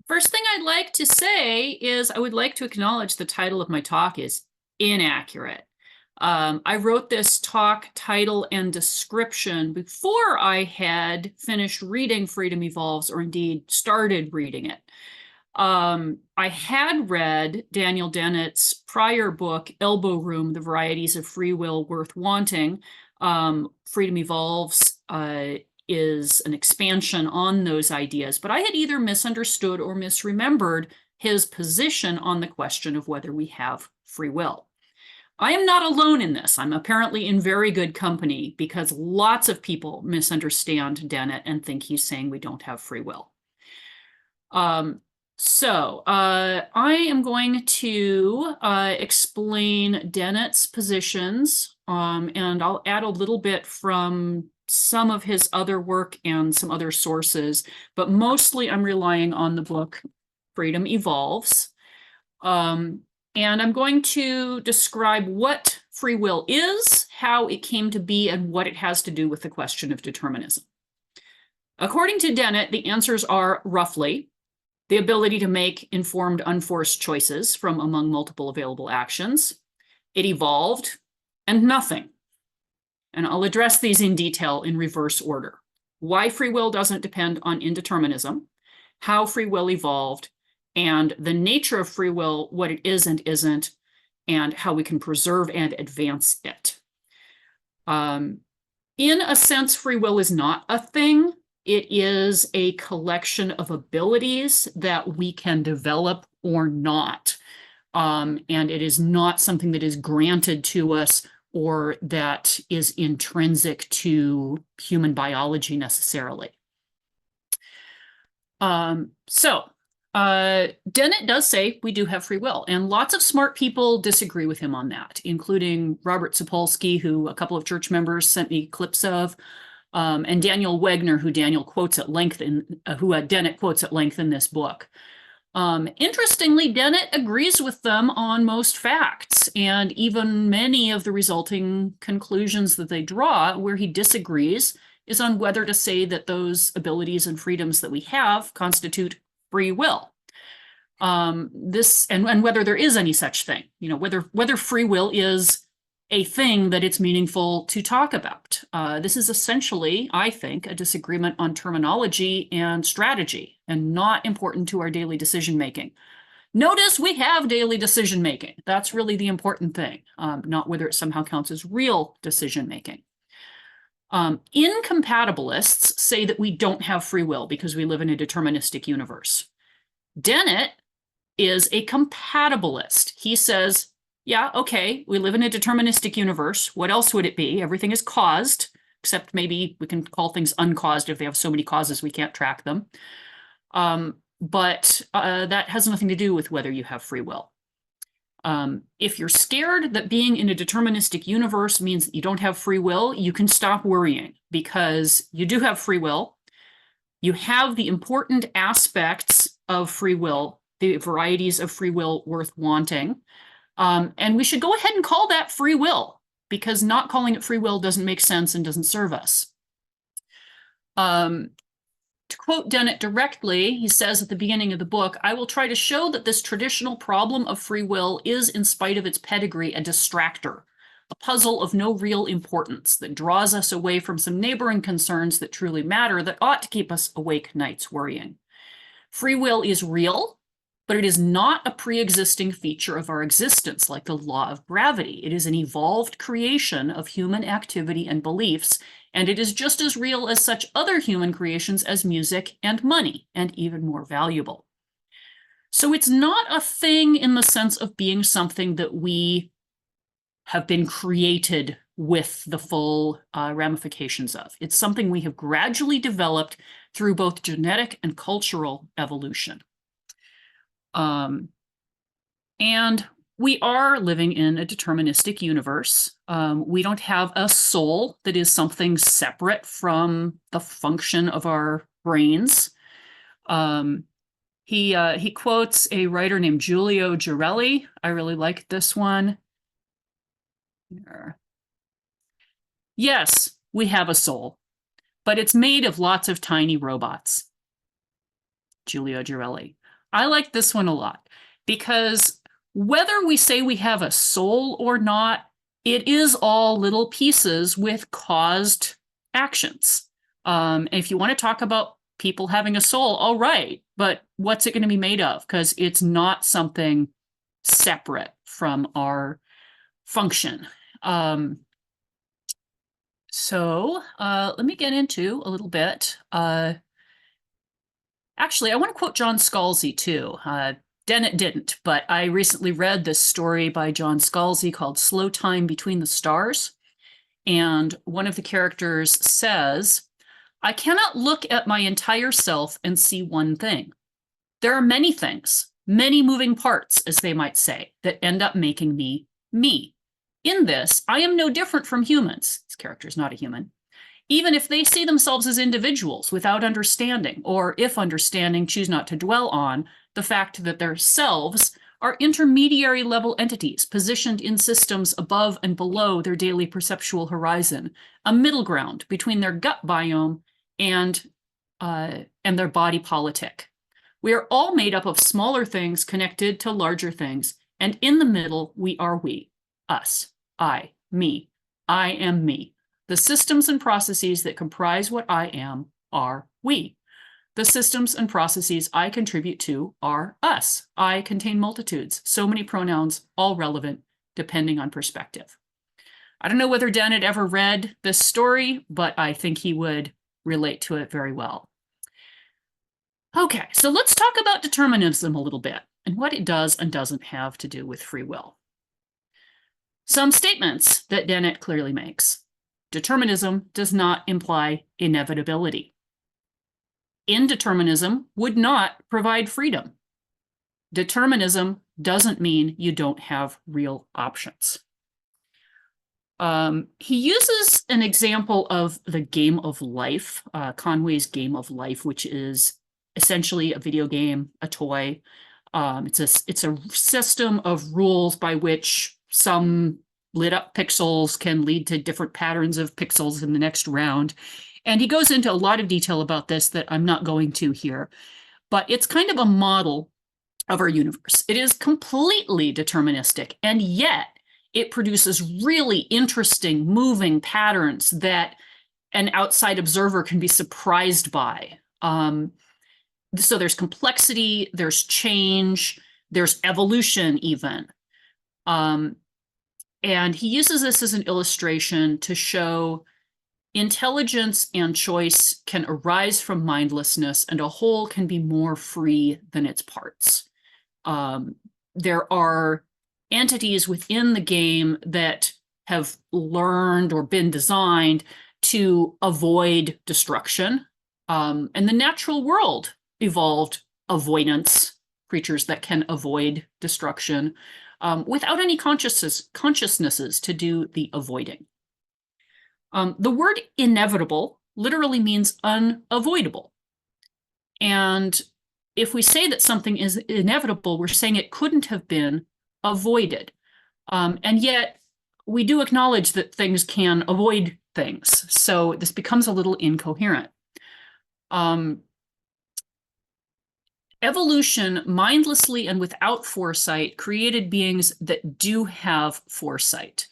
First thing I'd like to say is I would like to acknowledge the title of my talk is inaccurate. I wrote this talk title and description before I had finished reading Freedom Evolves, or indeed started reading it. I had read Daniel Dennett's prior book, Elbow Room, The Varieties of Free Will Worth Wanting. Freedom Evolves is an expansion on those ideas, but I had either misunderstood or misremembered his position on the question of whether we have free will. I am not alone in this. I'm apparently in very good company because lots of people misunderstand Dennett and think he's saying we don't have free will. I am going to explain Dennett's positions, and I'll add a little bit from some of his other work and some other sources, but mostly I'm relying on the book Freedom Evolves. And I'm going to describe what free will is, how it came to be, and what it has to do with the question of determinism. According to Dennett, the answers are roughly the ability to make informed, unforced choices from among multiple available actions. It evolved, and nothing. And I'll address these in detail in reverse order. Why free will doesn't depend on indeterminism, how free will evolved, and the nature of free will, what it is and isn't, and how we can preserve and advance it. In a sense, free will is not a thing. It is a collection of abilities that we can develop or not. And it is not something that is granted to us or that is intrinsic to human biology necessarily. Dennett does say we do have free will, and lots of smart people disagree with him on that, including Robert Sapolsky, who a couple of church members sent me clips of, and Daniel Wegner, who Dennett quotes at length in this book. Interestingly, Dennett agrees with them on most facts, and even many of the resulting conclusions that they draw. Where he disagrees is on whether to say that those abilities and freedoms that we have constitute free will. And whether there is any such thing, whether free will is a thing that it's meaningful to talk about. This is essentially, I think, a disagreement on terminology and strategy, and not important to our daily decision-making. Notice we have daily decision-making. That's really the important thing, not whether it somehow counts as real decision-making. Incompatibilists say that we don't have free will because we live in a deterministic universe. Dennett is a compatibilist. He says, yeah, okay, we live in a deterministic universe. What else would it be? Everything is caused, except maybe we can call things uncaused if they have so many causes we can't track them. But that has nothing to do with whether you have free will. If you're scared that being in a deterministic universe means that you don't have free will, you can stop worrying, because you do have free will. You have the important aspects of free will, the varieties of free will worth wanting. And we should go ahead and call that free will, because not calling it free will doesn't make sense and doesn't serve us. To quote Dennett directly, he says at the beginning of the book, "I will try to show that this traditional problem of free will is, in spite of its pedigree, a distractor, a puzzle of no real importance that draws us away from some neighboring concerns that truly matter, that ought to keep us awake nights worrying. Free will is real, but it is not a pre-existing feature of our existence like the law of gravity. It is an evolved creation of human activity and beliefs, and it is just as real as such other human creations as music and money, and even more valuable." So it's not a thing in the sense of being something that we have been created with the full ramifications of. It's something we have gradually developed through both genetic and cultural evolution. And we are living in a deterministic universe. We don't have a soul that is something separate from the function of our brains. He quotes a writer named Giulio Girelli. I really like this one. Here. Yes, we have a soul, but it's made of lots of tiny robots. Giulio Girelli. I like this one a lot because whether we say we have a soul or not, it is all little pieces with caused actions. If you want to talk about people having a soul, all right, but what's it going to be made of? Because it's not something separate from our function. So let me get into a little bit. Actually, I want to quote John Scalzi too. Dennett didn't, but I recently read this story by John Scalzi called Slow Time Between the Stars. And one of the characters says, I cannot look at my entire self and see one thing. There are many things, many moving parts, as they might say, that end up making me me. In this, I am no different from humans. This character is not a human. Even if they see themselves as individuals without understanding, or if understanding, choose not to dwell on the fact that their selves are intermediary level entities positioned in systems above and below their daily perceptual horizon, a middle ground between their gut biome and their body politic. We are all made up of smaller things connected to larger things, and in the middle, we are we, us, I, me, I am me. The systems and processes that comprise what I am are we. The systems and processes I contribute to are us. I contain multitudes, so many pronouns, all relevant, depending on perspective. I don't know whether Dennett ever read this story, but I think he would relate to it very well. Okay, so let's talk about determinism a little bit and what it does and doesn't have to do with free will. Some statements that Dennett clearly makes. Determinism does not imply inevitability. Indeterminism would not provide freedom. Determinism doesn't mean you don't have real options. He uses an example of the game of life, Conway's Game of Life, which is essentially a video game, a toy. It's a system of rules by which some lit up pixels can lead to different patterns of pixels in the next round. And he goes into a lot of detail about this that I'm not going to here, but it's kind of a model of our universe. It is completely deterministic, and yet it produces really interesting moving patterns that an outside observer can be surprised by. So there's complexity, there's change, there's evolution even. And he uses this as an illustration to show intelligence and choice can arise from mindlessness, and a whole can be more free than its parts. There are entities within the game that have learned or been designed to avoid destruction. And the natural world evolved avoidance, creatures that can avoid destruction, without any consciousnesses to do the avoiding. The word inevitable literally means unavoidable. And if we say that something is inevitable, we're saying it couldn't have been avoided. And yet we do acknowledge that things can avoid things. So this becomes a little incoherent. Evolution, mindlessly and without foresight, created beings that do have foresight.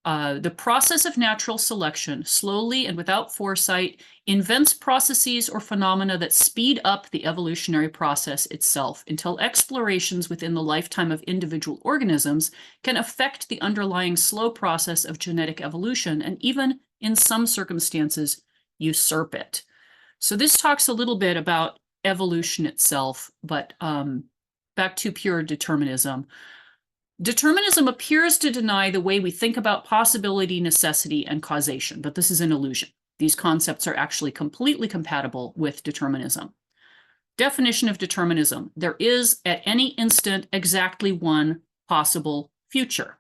The process of natural selection, slowly and without foresight, invents processes or phenomena that speed up the evolutionary process itself until explorations within the lifetime of individual organisms can affect the underlying slow process of genetic evolution and even, in some circumstances, usurp it. So this talks a little bit about evolution itself, but back to pure determinism. Determinism appears to deny the way we think about possibility, necessity, and causation, but this is an illusion. These concepts are actually completely compatible with determinism. Definition of determinism: there is at any instant exactly one possible future.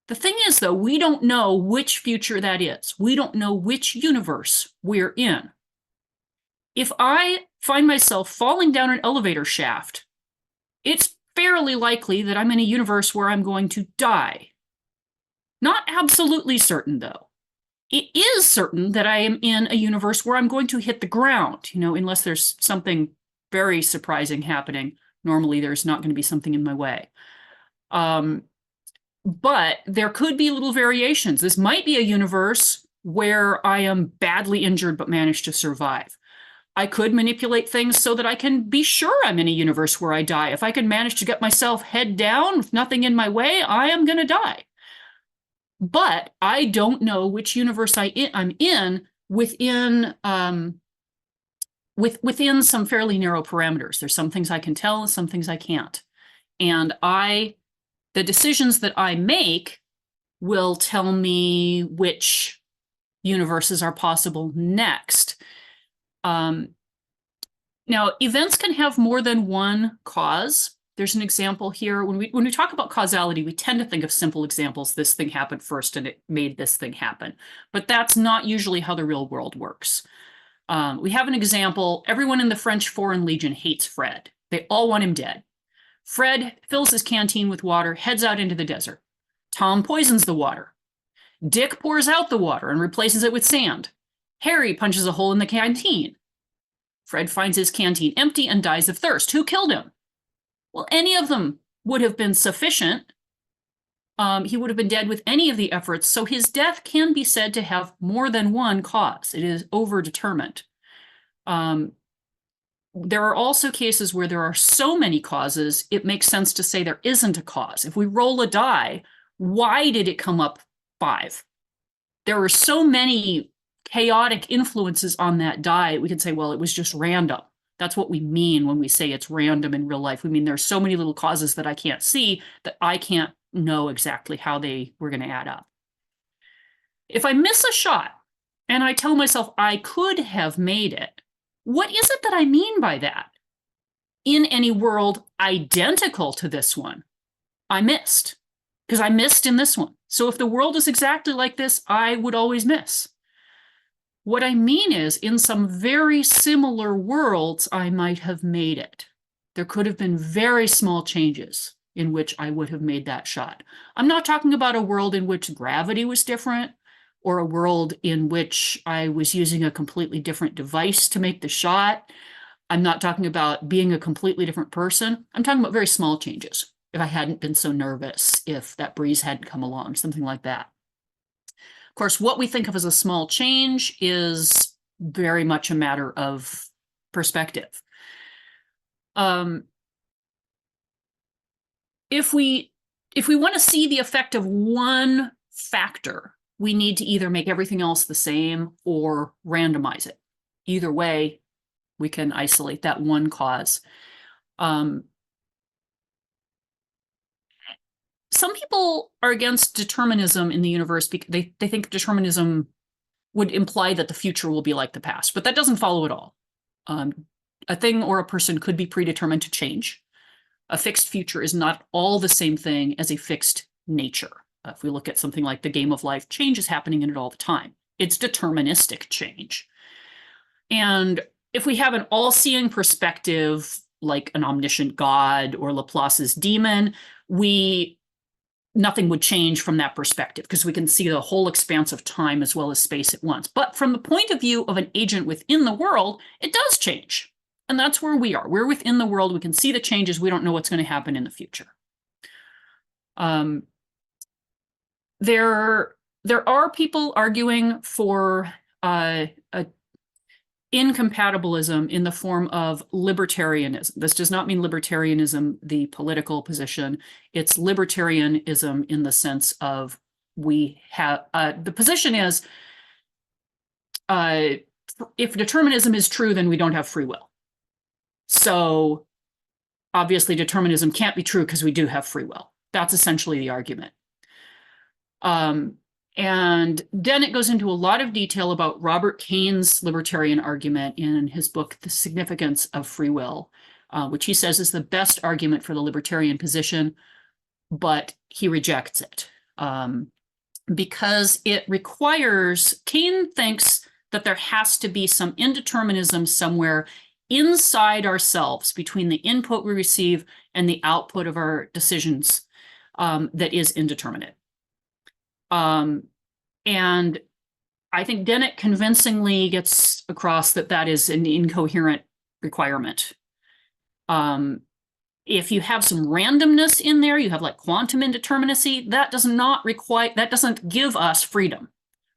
The thing is, though, we don't know which future that is. We don't know which universe we're in. If I find myself falling down an elevator shaft, it's fairly likely that I'm in a universe where I'm going to die. Not absolutely certain, though. It is certain that I am in a universe where I'm going to hit the ground, unless there's something very surprising happening. Normally, there's not going to be something in my way. But there could be little variations. This might be a universe where I am badly injured but manage to survive. I could manipulate things so that I can be sure I'm in a universe where I die. If I can manage to get myself head down with nothing in my way, I am going to die. But I don't know which universe I'm in within within some fairly narrow parameters. There's some things I can tell and some things I can't. And the decisions that I make will tell me which universes are possible next. Now, events can have more than one cause. There's an example here. When we talk about causality, we tend to think of simple examples. This thing happened first and it made this thing happen. But that's not usually how the real world works. We have an example. Everyone in the French Foreign Legion hates Fred. They all want him dead. Fred fills his canteen with water, heads out into the desert. Tom poisons the water. Dick pours out the water and replaces it with sand. Harry punches a hole in the canteen. Fred finds his canteen empty and dies of thirst. Who killed him? Well, any of them would have been sufficient. He would have been dead with any of the efforts, so his death can be said to have more than one cause. It is overdetermined. There are also cases where there are so many causes, it makes sense to say there isn't a cause. If we roll a die, why did it come up 5? There were so many chaotic influences on that die, we could say, well, it was just random. That's what we mean when we say it's random in real life. We mean there's so many little causes that I can't see that I can't know exactly how they were going to add up. If I miss a shot and I tell myself I could have made it, what is it that I mean by that? In any world identical to this one, I missed, because I missed in this one. So if the world is exactly like this, I would always miss. What I mean is, in some very similar worlds, I might have made it. There could have been very small changes in which I would have made that shot. I'm not talking about a world in which gravity was different, or a world in which I was using a completely different device to make the shot. I'm not talking about being a completely different person. I'm talking about very small changes. If I hadn't been so nervous, if that breeze hadn't come along, something like that. Of course, what we think of as a small change is very much a matter of perspective. If we want to see the effect of one factor, we need to either make everything else the same or randomize it. Either way, we can isolate that one cause. Some people are against determinism in the universe because they think determinism would imply that the future will be like the past, but that doesn't follow at all. A thing or a person could be predetermined to change. A fixed future is not all the same thing as a fixed nature. If we look at something like the game of life, change is happening in it all the time. It's deterministic change. And if we have an all-seeing perspective, like an omniscient God or Laplace's demon, nothing would change from that perspective because we can see the whole expanse of time as well as space at once. But from the point of view of an agent within the world, it does change. And that's where we are. We're within the world. We can see the changes. We don't know what's going to happen in the future. There are people arguing for incompatibilism in the form of libertarianism. This does not mean libertarianism, the political position. It's libertarianism in the sense of we have, the position is, if determinism is true, then we don't have free will. So obviously determinism can't be true because we do have free will. That's essentially the argument. And Dennett goes into a lot of detail about Robert Kaine's libertarian argument in his book, The Significance of Free Will, which he says is the best argument for the libertarian position, but he rejects it because it requires, Kaine thinks that there has to be some indeterminism somewhere inside ourselves between the input we receive and the output of our decisions that is indeterminate. And I think Dennett convincingly gets across that that is an incoherent requirement. If you have some randomness in there, you have like quantum indeterminacy, that doesn't give us freedom.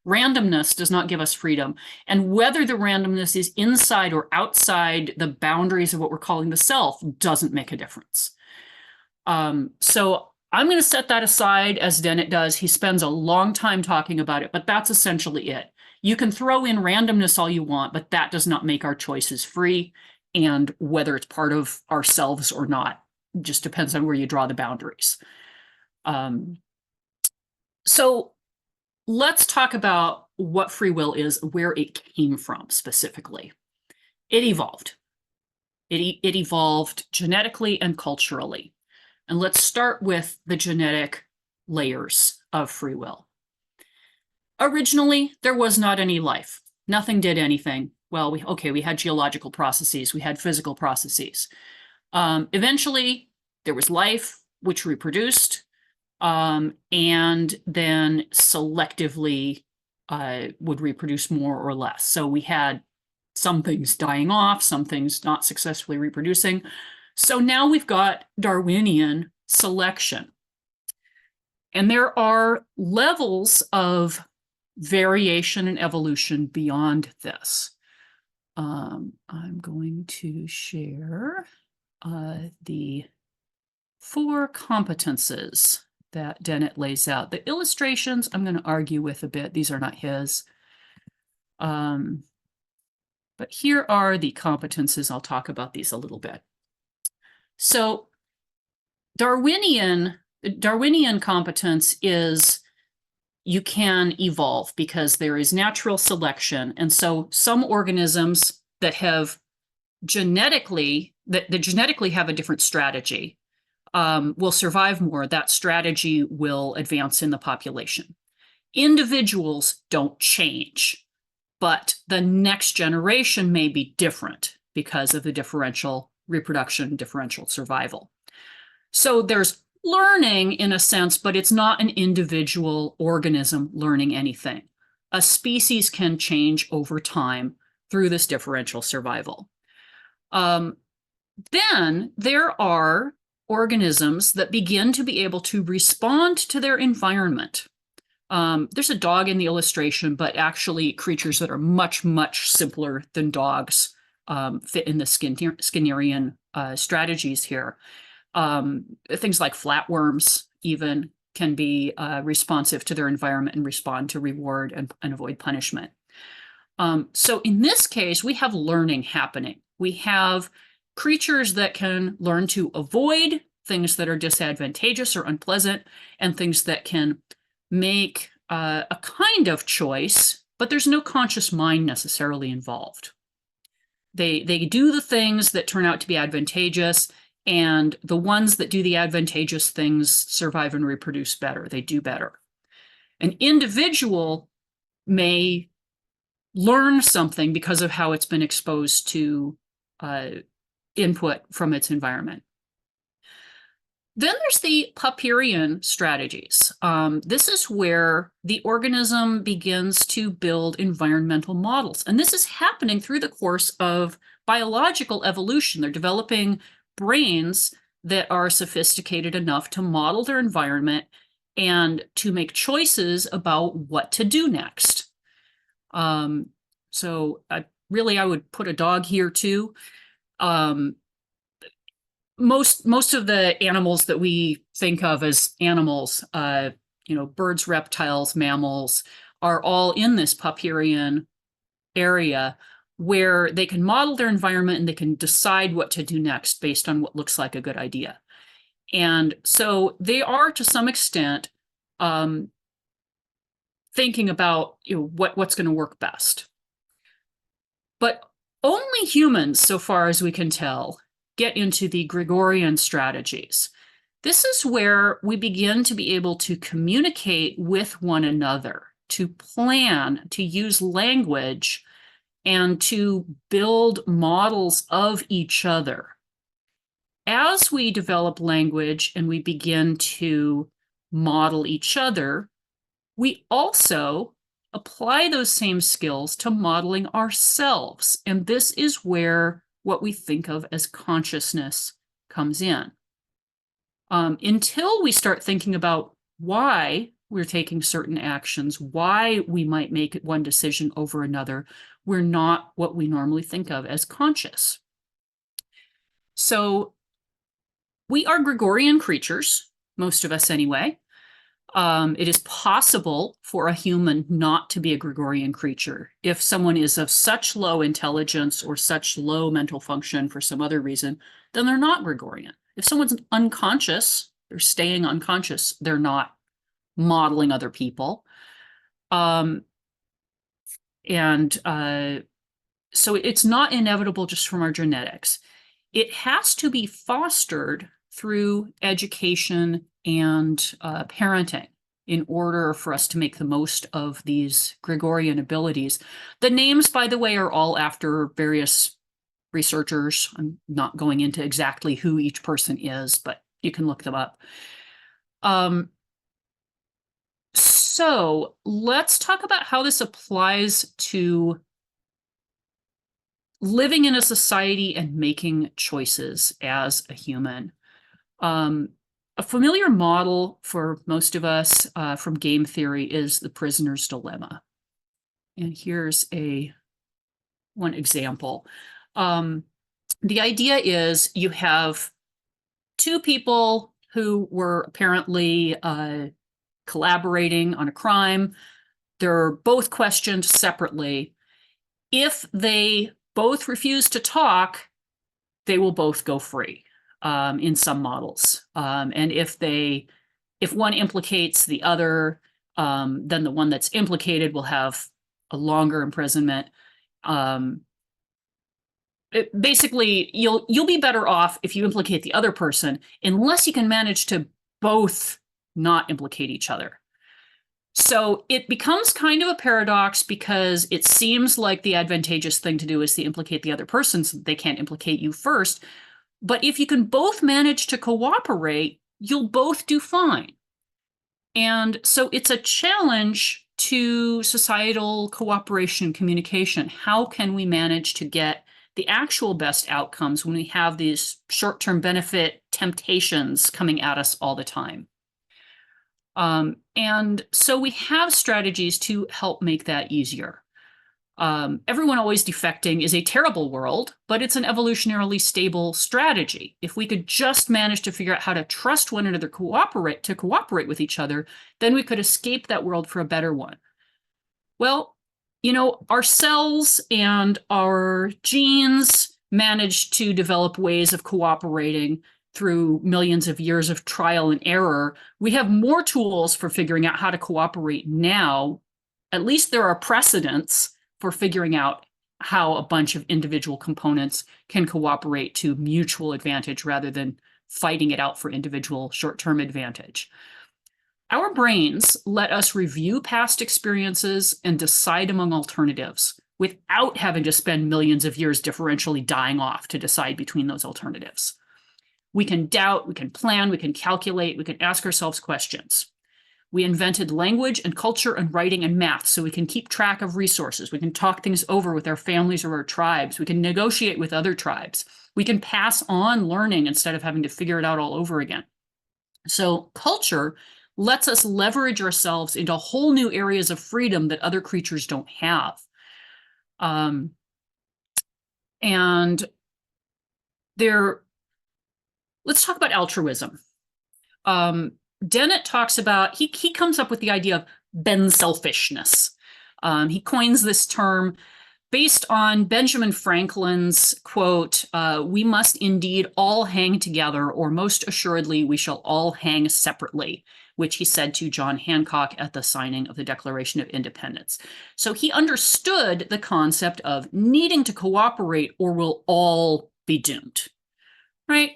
Randomness does not give us freedom. And whether the randomness is inside or outside the boundaries of what we're calling the self doesn't make a difference. So I'm going to set that aside, as Dennett does. He spends a long time talking about it, but that's essentially it. You can throw in randomness all you want, but that does not make our choices free. And whether it's part of ourselves or not just depends on where you draw the boundaries. So let's talk about what free will is, where it came from specifically. It evolved. It evolved genetically and culturally. And let's start with the genetic layers of free will. Originally, there was not any life. Nothing did anything. Well, we had geological processes. We had physical processes. Eventually, there was life, which reproduced, and then selectively would reproduce more or less. So we had some things dying off, some things not successfully reproducing. So now we've got Darwinian selection. And there are levels of variation and evolution beyond this. I'm going to share the 4 competences that Dennett lays out. The illustrations I'm going to argue with a bit. These are not his. But here are the competences. I'll talk about these a little bit. So Darwinian competence is you can evolve because there is natural selection. And so some organisms that have genetically have a different strategy will survive more. That strategy will advance in the population. Individuals don't change, but the next generation may be different because of the differential reproduction, differential survival. So there's learning in a sense, but it's not an individual organism learning anything. A species can change over time through this differential survival. Then there are organisms that begin to be able to respond to their environment. There's a dog in the illustration, but actually creatures that are much, much simpler than dogs fit in the Skinnerian strategies here. Things like flatworms even can be responsive to their environment and respond to reward and avoid punishment. So in this case, we have learning happening. We have creatures that can learn to avoid things that are disadvantageous or unpleasant, and things that can make a kind of choice, but there's no conscious mind necessarily involved. They do the things that turn out to be advantageous, and the ones that do the advantageous things survive and reproduce better. They do better. An individual may learn something because of how it's been exposed to input from its environment. Then there's the Popperian strategies. This is where the organism begins to build environmental models. And this is happening through the course of biological evolution. They're developing brains that are sophisticated enough to model their environment and to make choices about what to do next. So I would put a dog here too. Most of the animals that we think of as animals, birds, reptiles, mammals, are all in this Popperian area where they can model their environment and they can decide what to do next based on what looks like a good idea. And so they are, to some extent, thinking about what's going to work best. But only humans, so far as we can tell, get into the Gregorian strategies. This is where we begin to be able to communicate with one another, to plan, to use language, and to build models of each other. As we develop language and we begin to model each other, we also apply those same skills to modeling ourselves. And this is where what we think of as consciousness comes in. Until we start thinking about why we're taking certain actions, why we might make one decision over another, we're not what we normally think of as conscious. So we are Gregorian creatures, most of us anyway. It is possible for a human not to be a Gregorian creature. If someone is of such low intelligence or such low mental function for some other reason, then they're not Gregorian. If someone's unconscious, they're staying unconscious, they're not modeling other people. So it's not inevitable just from our genetics. It has to be fostered through education and parenting in order for us to make the most of these Gregorian abilities. The names, by the way, are all after various researchers. I'm not going into exactly who each person is, but you can look them up. So let's talk about how this applies to living in a society and making choices as a human. A familiar model for most of us from game theory is the prisoner's dilemma. And here's one example. The idea is you have two people who were apparently collaborating on a crime. They're both questioned separately. If they both refuse to talk, they will both go free in some models. And if one implicates the other, then the one that's implicated will have a longer imprisonment. Basically, you'll be better off if you implicate the other person, unless you can manage to both not implicate each other. So it becomes kind of a paradox because it seems like the advantageous thing to do is to implicate the other person so they can't implicate you first. But if you can both manage to cooperate, you'll both do fine. And so it's a challenge to societal cooperation and communication. How can we manage to get the actual best outcomes when we have these short-term benefit temptations coming at us all the time? And so we have strategies to help make that easier. Everyone always defecting is a terrible world, but it's an evolutionarily stable strategy. If we could just manage to figure out how to trust one another, to cooperate with each other, then we could escape that world for a better one. Well, our cells and our genes managed to develop ways of cooperating through millions of years of trial and error. We have more tools for figuring out how to cooperate now. At least there are precedents for figuring out how a bunch of individual components can cooperate to mutual advantage rather than fighting it out for individual short-term advantage. Our brains let us review past experiences and decide among alternatives without having to spend millions of years differentially dying off to decide between those alternatives. We can doubt, we can plan, we can calculate, we can ask ourselves questions. We invented language and culture and writing and math so we can keep track of resources. We can talk things over with our families or our tribes. We can negotiate with other tribes. We can pass on learning instead of having to figure it out all over again. So culture lets us leverage ourselves into whole new areas of freedom that other creatures don't have. Let's talk about altruism. Dennett talks about, he comes up with the idea of Ben-selfishness. He coins this term based on Benjamin Franklin's quote, "We must indeed all hang together, or most assuredly we shall all hang separately," which he said to John Hancock at the signing of the Declaration of Independence. So he understood the concept of needing to cooperate or we'll all be doomed, right?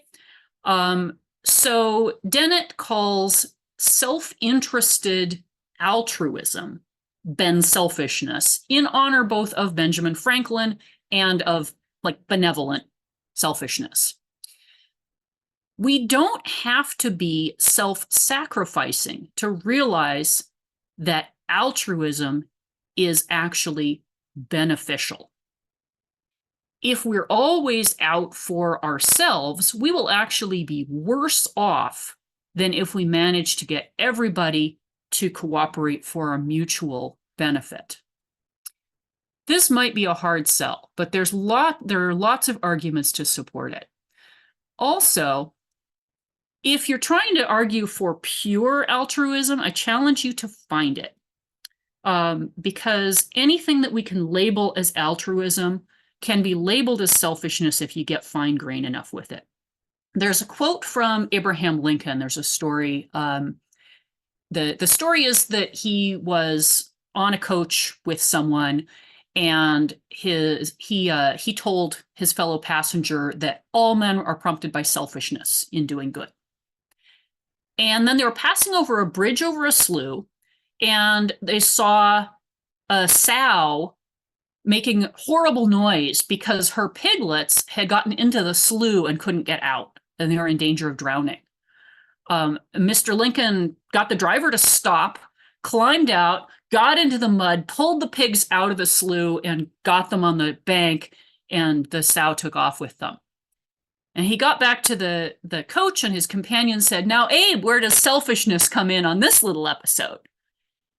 So Dennett calls self-interested altruism Ben-selfishness in honor both of Benjamin Franklin and of benevolent selfishness. We don't have to be self-sacrificing to realize that altruism is actually beneficial. if we're always out for ourselves, we will actually be worse off than if we manage to get everybody to cooperate for a mutual benefit. This might be a hard sell, but there are lots of arguments to support it. Also, if you're trying to argue for pure altruism, I challenge you to find it. Because anything that we can label as altruism can be labeled as selfishness if you get fine grain enough with it. There's a quote from Abraham Lincoln. There's a story. The story is that he was on a coach with someone, and he told his fellow passenger that all men are prompted by selfishness in doing good. And then they were passing over a bridge over a slough, and they saw a sow making horrible noise because her piglets had gotten into the slough and couldn't get out, and they were in danger of drowning. Mr. Lincoln got the driver to stop, climbed out, got into the mud, pulled the pigs out of the slough, and got them on the bank, and the sow took off with them. And he got back to the coach, and his companion said, "Now, Abe, where does selfishness come in on this little episode?"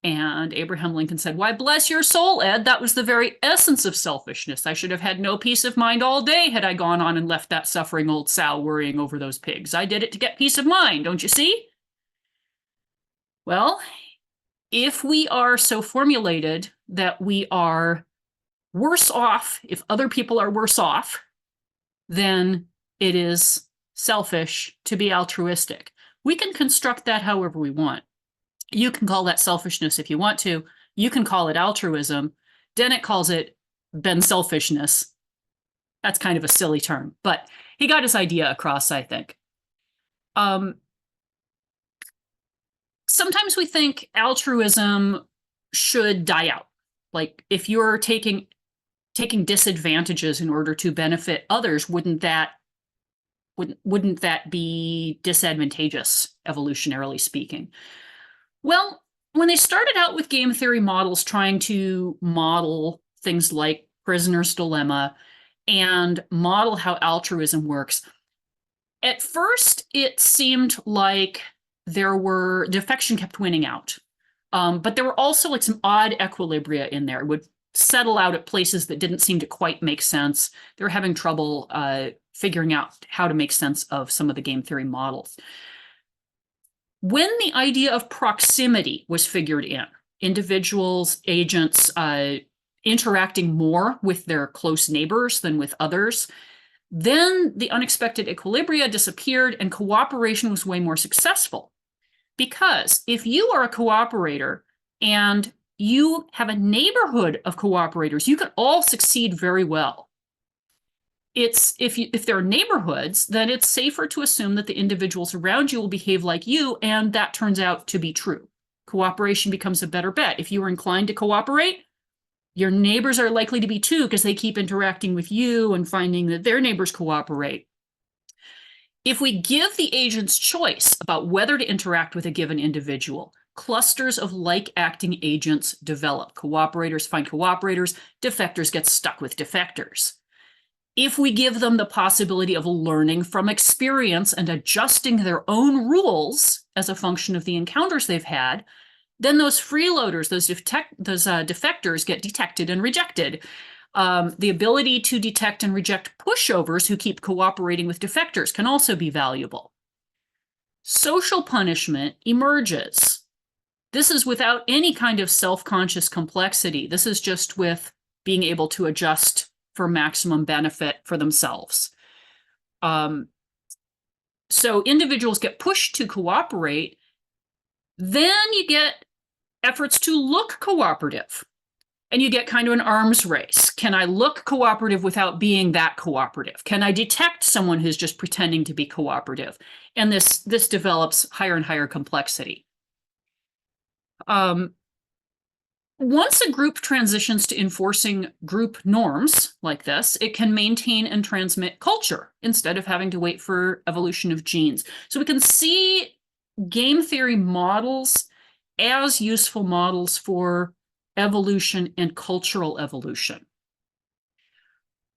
And Abraham Lincoln said, "Why, bless your soul, Ed, that was the very essence of selfishness. I should have had no peace of mind all day had I gone on and left that suffering old sow worrying over those pigs. I did it to get peace of mind, don't you see?" Well, if we are so formulated that we are worse off if other people are worse off, then it is selfish to be altruistic. We can construct that however we want. You can call that selfishness if you want to. You can call it altruism. Dennett calls it Ben-selfishness. That's kind of a silly term, but he got his idea across, I think. Sometimes we think altruism should die out. Like, if you're taking disadvantages in order to benefit others, wouldn't that be disadvantageous, evolutionarily speaking? Well, when they started out with game theory models trying to model things like prisoner's dilemma and model how altruism works, at first it seemed like defection kept winning out. But there were also like some odd equilibria in there. It would settle out at places that didn't seem to quite make sense. They were having trouble figuring out how to make sense of some of the game theory models. When the idea of proximity was figured in, individuals, agents interacting more with their close neighbors than with others, then the unexpected equilibria disappeared and cooperation was way more successful. Because if you are a cooperator and you have a neighborhood of cooperators, you can all succeed very well. If there are neighborhoods, then it's safer to assume that the individuals around you will behave like you, and that turns out to be true. Cooperation becomes a better bet. If you are inclined to cooperate, your neighbors are likely to be too, because they keep interacting with you and finding that their neighbors cooperate. If we give the agents choice about whether to interact with a given individual, clusters of like-acting agents develop. Cooperators find cooperators, defectors get stuck with defectors. If we give them the possibility of learning from experience and adjusting their own rules as a function of the encounters they've had, then those freeloaders, those defectors get detected and rejected. The ability to detect and reject pushovers who keep cooperating with defectors can also be valuable. Social punishment emerges. This is without any kind of self-conscious complexity. This is just with being able to adjust for maximum benefit for themselves. So individuals get pushed to cooperate. Then you get efforts to look cooperative. And you get kind of an arms race. Can I look cooperative without being that cooperative? Can I detect someone who's just pretending to be cooperative? And this develops higher and higher complexity. Once a group transitions to enforcing group norms like this, it can maintain and transmit culture instead of having to wait for evolution of genes. So we can see game theory models as useful models for evolution and cultural evolution.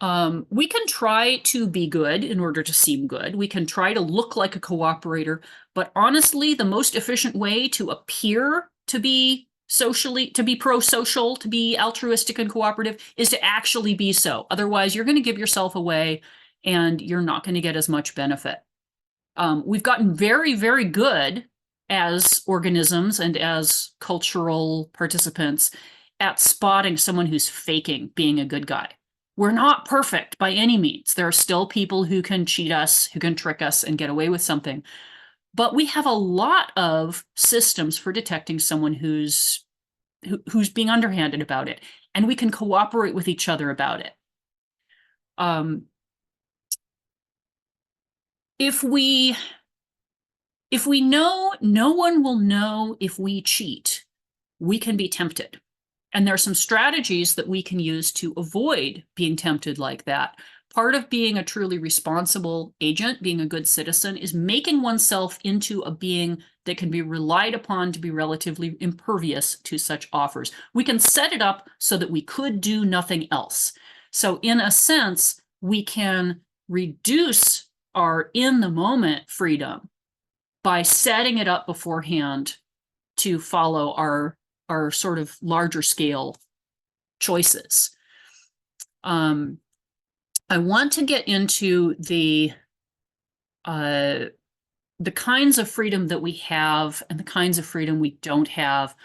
We can try to be good in order to seem good. We can try to look like a cooperator, but honestly, the most efficient way to appear to be pro-social, to be altruistic and cooperative is to actually be so. Otherwise, you're going to give yourself away and you're not going to get as much benefit. We've gotten very, very good as organisms and as cultural participants at spotting someone who's faking being a good guy. We're not perfect by any means. There are still people who can cheat us, who can trick us and get away with something. But we have a lot of systems for detecting someone who's being underhanded about it, and we can cooperate with each other about it. If we know no one will know if we cheat, we can be tempted. And there are some strategies that we can use to avoid being tempted like that. Part of being a truly responsible agent, being a good citizen, is making oneself into a being that can be relied upon to be relatively impervious to such offers. We can set it up so that we could do nothing else. So in a sense, we can reduce our in-the-moment freedom by setting it up beforehand to follow our sort of larger scale choices. I want to get into the kinds of freedom that we have and the kinds of freedom we don't have.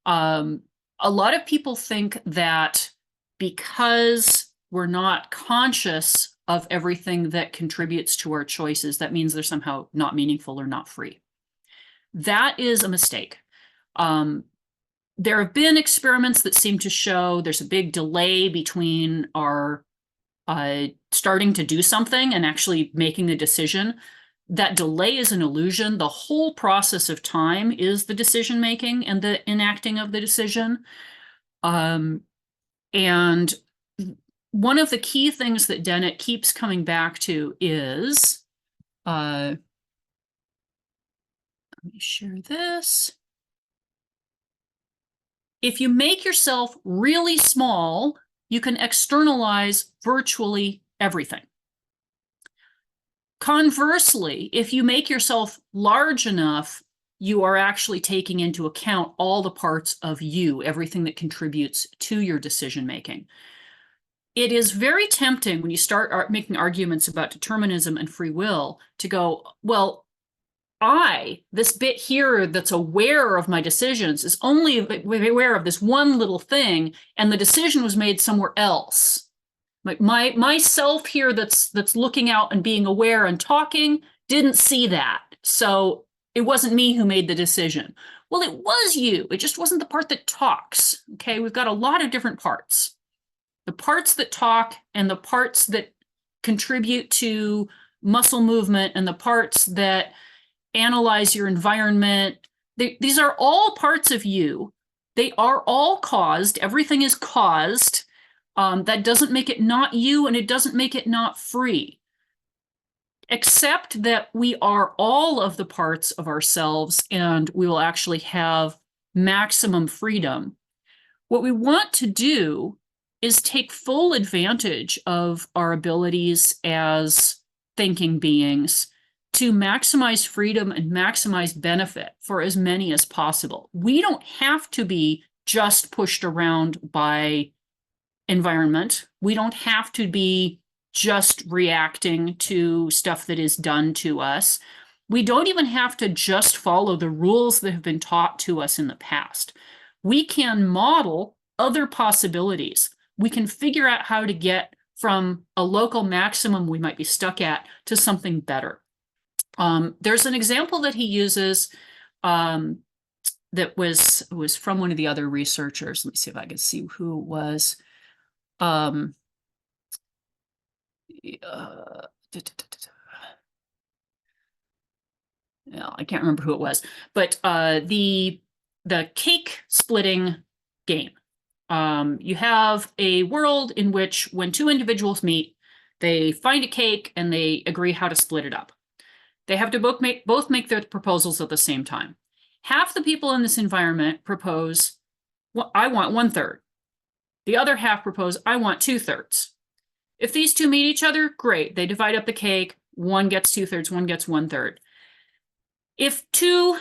A lot of people think that because we're not conscious of everything that contributes to our choices, that means they're somehow not meaningful or not free. That is a mistake. There have been experiments that seem to show there's a big delay between our starting to do something and actually making the decision. That delay is an illusion. The whole process of time is the decision making and the enacting of the decision. And one of the key things that Dennett keeps coming back to is, let me share this. If you make yourself really small, you can externalize virtually everything. Conversely, if you make yourself large enough, you are actually taking into account all the parts of you, everything that contributes to your decision-making. It is very tempting when you start making arguments about determinism and free will to go, well, this bit here that's aware of my decisions, is only aware of this one little thing, and the decision was made somewhere else. Like myself here that's looking out and being aware and talking didn't see that. So it wasn't me who made the decision. Well, it was you. It just wasn't the part that talks. Okay, we've got a lot of different parts. The parts that talk and the parts that contribute to muscle movement and the parts that analyze your environment. These are all parts of you. They are all caused. Everything is caused. That doesn't make it not you, and it doesn't make it not free. Except that we are all of the parts of ourselves, and we will actually have maximum freedom. What we want to do is take full advantage of our abilities as thinking beings to maximize freedom and maximize benefit for as many as possible. We don't have to be just pushed around by environment. We don't have to be just reacting to stuff that is done to us. We don't even have to just follow the rules that have been taught to us in the past. We can model other possibilities. We can figure out how to get from a local maximum we might be stuck at to something better. There's an example that he uses that was from one of the other researchers. Let me see if I can see who it was. I can't remember who it was, but the cake splitting game. You have a world in which when two individuals meet, they find a cake and they agree how to split it up. They have to both make their proposals at the same time. Half the people in this environment propose, well, I want 1/3. The other half propose, I want 2/3. If these two meet each other, great. They divide up the cake. One gets 2/3, one gets 1/3. If two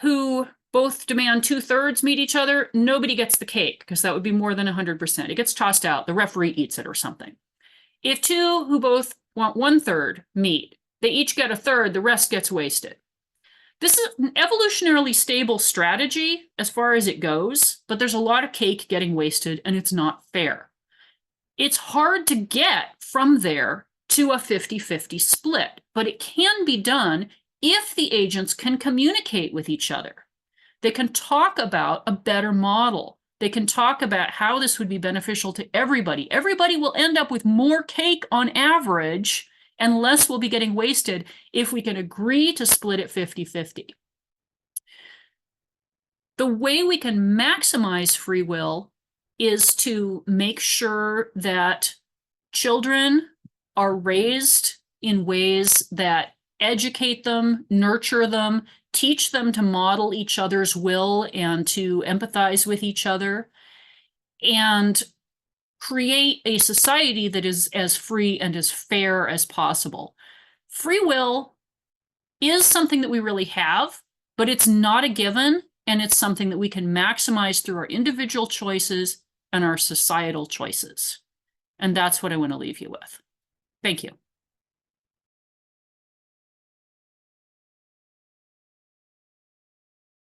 who both demand 2/3 meet each other, nobody gets the cake because that would be more than 100%. It gets tossed out. The referee eats it or something. If two who both want 1/3 meet, they each get 1/3, the rest gets wasted. This is an evolutionarily stable strategy as far as it goes, but there's a lot of cake getting wasted and it's not fair. It's hard to get from there to a 50-50 split, but it can be done if the agents can communicate with each other. They can talk about a better model. They can talk about how this would be beneficial to everybody. Everybody will end up with more cake on average and less will be getting wasted if we can agree to split it 50-50. The way we can maximize free will is to make sure that children are raised in ways that educate them, nurture them, teach them to model each other's will and to empathize with each other, and create a society that is as free and as fair as possible. Free will is something that we really have, but it's not a given, and it's something that we can maximize through our individual choices and our societal choices. And that's what I want to leave you with. Thank you.